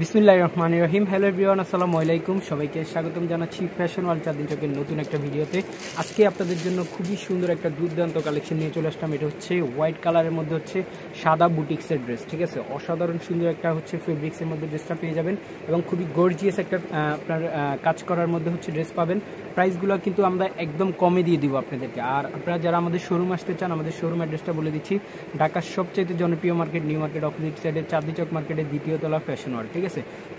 বিসমিল্লাহির রহমানির রহিম। Hello everyone, আসসালামু আলাইকুম। সবাইকে স্বাগতম জানাচ্ছি ফ্যাশন ওয়ার্ল্ড চাঁদনি চকের নতুন একটা ভিডিওতে। আজকে আপনাদের জন্য খুবই সুন্দর একটা দুর্দান্ত কালেকশন নিয়ে চলে আসলাম। এটা হচ্ছে হোয়াইট কালারের মধ্যে হচ্ছে সাদা বুটিক্সের ড্রেস, ঠিক আছে। অসাধারণ সুন্দর একটা হচ্ছে ফেব্রিক্সের মধ্যে ড্রেসটা পেয়ে যাবেন এবং খুবই গর্জিয়াস একটা আপনার কাজ করার মধ্যে হচ্ছে ড্রেস পাবেন। প্রাইসগুলো কিন্তু আমরা একদম কমে দিয়ে দিব আপনাদেরকে। আর আপনারা যারা আমাদের শোরুম আসতে চান, আমাদের শোরুম অ্যাড্রেসটা বলে দিচ্ছি। ঢাকার সবচেয়ে জনপ্রিয় মার্কেট নিউ মার্কেট অপোজিট সাইডে চাঁদনি চক মার্কেটের দ্বিতীয় তলা ফ্যাশন ওয়ার্ল্ড, ঠিক আছে।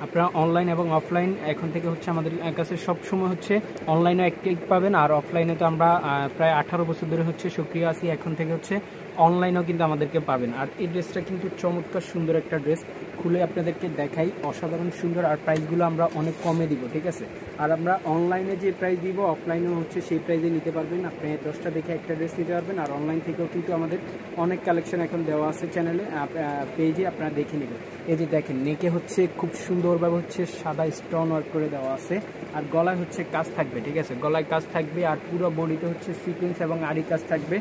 আপনারা অনলাইন এবং অফলাইন এখন থেকে হচ্ছে আমাদের কাছে সবসময় হচ্ছে অনলাইনে অ্যাক্টিভ পাবেন, আর অফলাইনে তো আমরা প্রায় 18 বছর ধরে হচ্ছে সক্রিয় আছি। এখন থেকে হচ্ছে অনলাইনেও কিন্তু আমাদেরকে পাবেন। আর এই ড্রেসটা কিন্তু চমৎকার সুন্দর একটা ড্রেস, খুলে আপনাদেরকে দেখাই, অসাধারণ সুন্দর। আর প্রাইসগুলো আমরা অনেক কমে দিব, ঠিক আছে। আর আমরা অনলাইনে যে প্রাইস দিব অফলাইনেও হচ্ছে সেই প্রাইসে নিতে পারবেন। আপনি 10টা দেখে একটা ড্রেস নিতে পারবেন। আর অনলাইন থেকেও কিন্তু আমাদের অনেক কালেকশন এখন দেওয়া আছে চ্যানেলে, পেজে, আপনারা দেখে নেবেন। এই যে দেখেন, নেকে হচ্ছে খুব সুন্দরভাবে হচ্ছে সাদা স্টোন ওয়ার্ক করে দেওয়া আছে। আর গলায় হচ্ছে কাজ থাকবে, ঠিক আছে, গলায় কাজ থাকবে। আর পুরো বডিতে হচ্ছে সিকোয়েন্স এবং আড়ি কাজ থাকবে।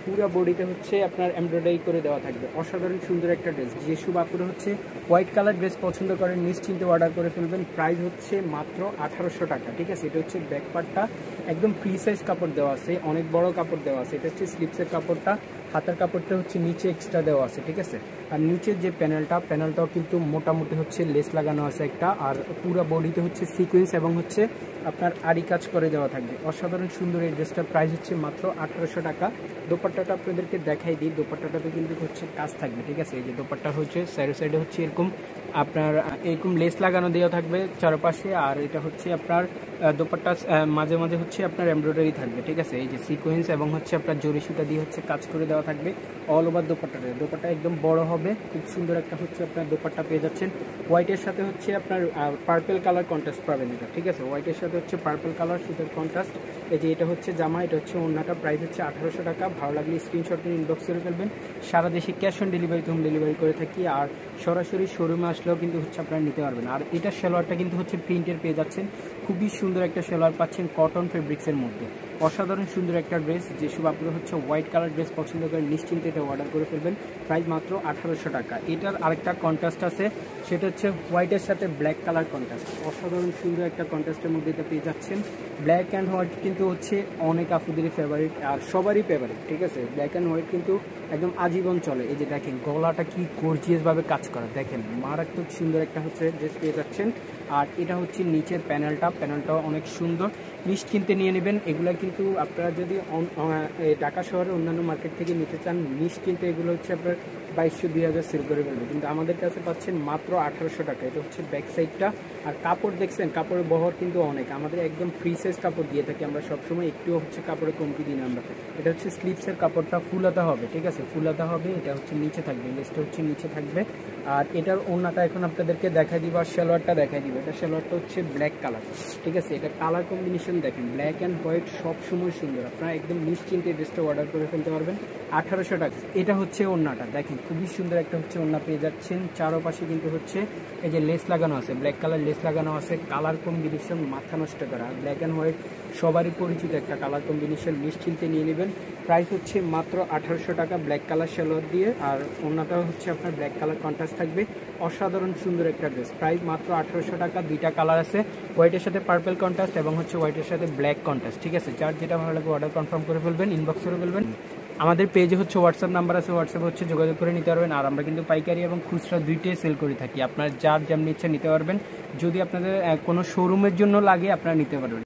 পুরো বডিতে হচ্ছে আপনার এমব্রয়ডারি করে দেওয়া থাকবে। অসাধারণ সুন্দর একটা ড্রেস। যেসব আপনারা হচ্ছে হোয়াইট কালার ড্রেস পছন্দ করেন নিশ্চিন্তে অর্ডার করে ফেলবেন। প্রাইস হচ্ছে মাত্র 1800 টাকা, ঠিক আছে। এটা হচ্ছে ব্যাক পার্টটা একদম ফ্রি সাইজ কাপড় দেওয়া আছে, অনেক বড় কাপড় দেওয়া আছে। এটা হচ্ছে স্লিপসের কাপড়টা, হাতের কাপড়টা হচ্ছে নিচে এক্সট্রা দেওয়া আছে, ঠিক আছে। আর নিচের যে প্যানেলটাও কিন্তু মোটামুটি হচ্ছে লেস লাগানো আছে একটা। আর পুরো বডিতে হচ্ছে সিকোয়েন্স এবং হচ্ছে আপনার আড়ি কাজ করে দেওয়া থাকবে। অসাধারণ সুন্দর এই ড্রেসটার প্রাইস হচ্ছে মাত্র 1800 টাকা। দোপাট্টাটা আপনাদেরকে দেখাই দিই। দোপাট্টাটাতে কিন্তু হচ্ছে কাজ থাকবে, ঠিক আছে। এই যে দোপাট্টা হচ্ছে সাইডে হচ্ছে এরকম আপনার এরকম লেস লাগানো দেওয়া থাকবে চারপাশে। আর এটা হচ্ছে আপনার দোপাট্টা মাঝে মাঝে হচ্ছে আপনার এমব্রয়ডারি থাকবে, ঠিক আছে। এই যে সিকোয়েন্স এবং হচ্ছে আপনার জরি সুতা দিয়ে হচ্ছে কাজ করে দেওয়া থাকবে অল ওভার দোপাট্টা একদম বড় হবে। খুব সুন্দর একটা হচ্ছে আপনার দোপাট্টা পেয়ে যাচ্ছেন। হোয়াইটের সাথে হচ্ছে আপনার পার্পল কালার কন্ট্রাস্ট পাবেন এটা, ঠিক আছে। হোয়াইটের সাথে হচ্ছে পার্পল কালার সুতার কন্ট্রাস্ট। এই যে এটা হচ্ছে জামা, এটা হচ্ছে ওড়নাটা। প্রাইস হচ্ছে 1800 টাকা। ভালো লাগলে স্ক্রিনশট নিয়ে ইনবক্স করে ফেলবেন। সারা দেশে cash on delivery home delivery করে থাকি। আর সরাসরি শোরুমে আসলেও কিন্তু হচ্ছে আপনারা নিতে পারবেন। আর এটার সালোয়ারটা কিন্তু হচ্ছে প্রিন্টের পেয়ে যাচ্ছেন। খুবই সুন্দর একটা সালোয়ার পাচ্ছেন কটন ফেব্রিক্সের মধ্যে। অসাধারণ সুন্দর একটা ড্রেস। যেসব আপনারা হচ্ছে হোয়াইট কালার ড্রেস পছন্দ করেন নিশ্চিন্তে এটা অর্ডার করে ফেলবেন। প্রাইস মাত্র 1800 টাকা। এটার আরেকটা কন্ট্রাস্ট আছে, সেটা হচ্ছে হোয়াইটের সাথে ব্ল্যাক কালার কন্ট্রাস্ট। অসাধারণ সুন্দর একটা কন্ট্রাস্টের মধ্যে এটা পেয়ে যাচ্ছেন। ব্ল্যাক অ্যান্ড হোয়াইট কিন্তু হচ্ছে অনেক আপুদেরই ফেভারিট, আর সবারই ফেভারিট, ঠিক আছে। ব্ল্যাক অ্যান্ড হোয়াইট কিন্তু একদম আজীবন চলে। এই যে দেখেন গলাটা কি গর্জিয়াসভাবে কাজ করা, দেখেন মারাত্মক সুন্দর একটা হচ্ছে ড্রেস পেয়ে যাচ্ছেন। আর এটা হচ্ছে নিচের প্যানেলটাও অনেক সুন্দর। নিশ্চিন্তে নিয়ে নেবেন। এগুলো কিন্তু আপনারা যদি ঢাকা শহরের অন্যান্য মার্কেট থেকে নিতে চান নিশ্চিন্তে এগুলো হচ্ছে আপনার 2200-2000 সেল করে ফেলবে, কিন্তু আমাদের কাছে পাচ্ছেন মাত্র 1800 টাকা। এটা হচ্ছে ব্যাক সাইডটা। আর কাপড় দেখছেন, কাপড়ের বহর কিন্তু অনেক। আমাদের একদম ফ্রি সাইজ কাপড় দিয়ে থাকি আমরা সবসময়, একটু হচ্ছে কাপড়ে কমতি দিন আমরা। এটা হচ্ছে স্লিপসের কাপড়টা ফুলাতে হবে, ঠিক আছে, ফুলাতে হবে। এটা হচ্ছে নিচে থাকবে, লেসটা হচ্ছে নিচে থাকবে। আর এটার ওড়নাটা এখন আপনাদেরকে দেখাই দিব, আর সালোয়ারটা দেখাই দিব। এটা সালোয়ারটা হচ্ছে ব্ল্যাক কালার, ঠিক আছে। এটা কালার কম্বিনেশন দেখেন, ব্ল্যাক অ্যান্ড হোয়াইট সবসময় সুন্দর। আপনারা একদম নিশ্চিন্তে ড্রেসটা অর্ডার করে ফেলতে পারবেন 1800 টাকা। এটা হচ্ছে ওড়নাটা, দেখেন খুবই সুন্দর একটা হচ্ছে ওড়না পেয়ে যাচ্ছেন। চারপাশে কিন্তু হচ্ছে এই যে লেস লাগানো আছে, ব্ল্যাক কালার লেস লাগানো আছে। কালার কম্বিনেশন মাথা নষ্ট করা। ব্ল্যাক অ্যান্ড হোয়াইট সবারই পরিচিত একটা কালার কম্বিনেশন, নিশ্চিন্তে নিয়ে নেবেন। প্রাইস হচ্ছে মাত্র 1800 টাকা ব্ল্যাক কালার সালোয়ার দিয়ে। আর ওড়নাটাও হচ্ছে আপনার ব্ল্যাক কালার কন্ট্রাস্ট থাকবে। অসাধারণ সুন্দর একটা ড্রেস। প্রাইস মাত্র 1800 টাকা। দুইটা কালার আছে, হোয়াইটের সাথে পার্পল কন্ট্রাস্ট এবং হচ্ছে হোয়াইটের সাথে ব্ল্যাক কন্ট্রাস্ট, ঠিক আছে। যার যেটা ভালো লাগবে অর্ডার কনফার্ম করে ফেলবেন, ইনবক্স করে ফেলবেন। আমাদের পেজে হচ্ছে হোয়াটসঅ্যাপ নাম্বার আছে, হোয়াটসঅ্যাপে হচ্ছে যোগাযোগ করে নিতে পারবেন। আর আমরা কিন্তু পাইকারি এবং খুচরা দুইটাই সেল করে থাকি। আপনার যার যেমন ইচ্ছা নিতে পারবেন। যদি আপনাদের কোনো শোরুমের জন্য লাগে আপনারা নিতে পারবেন।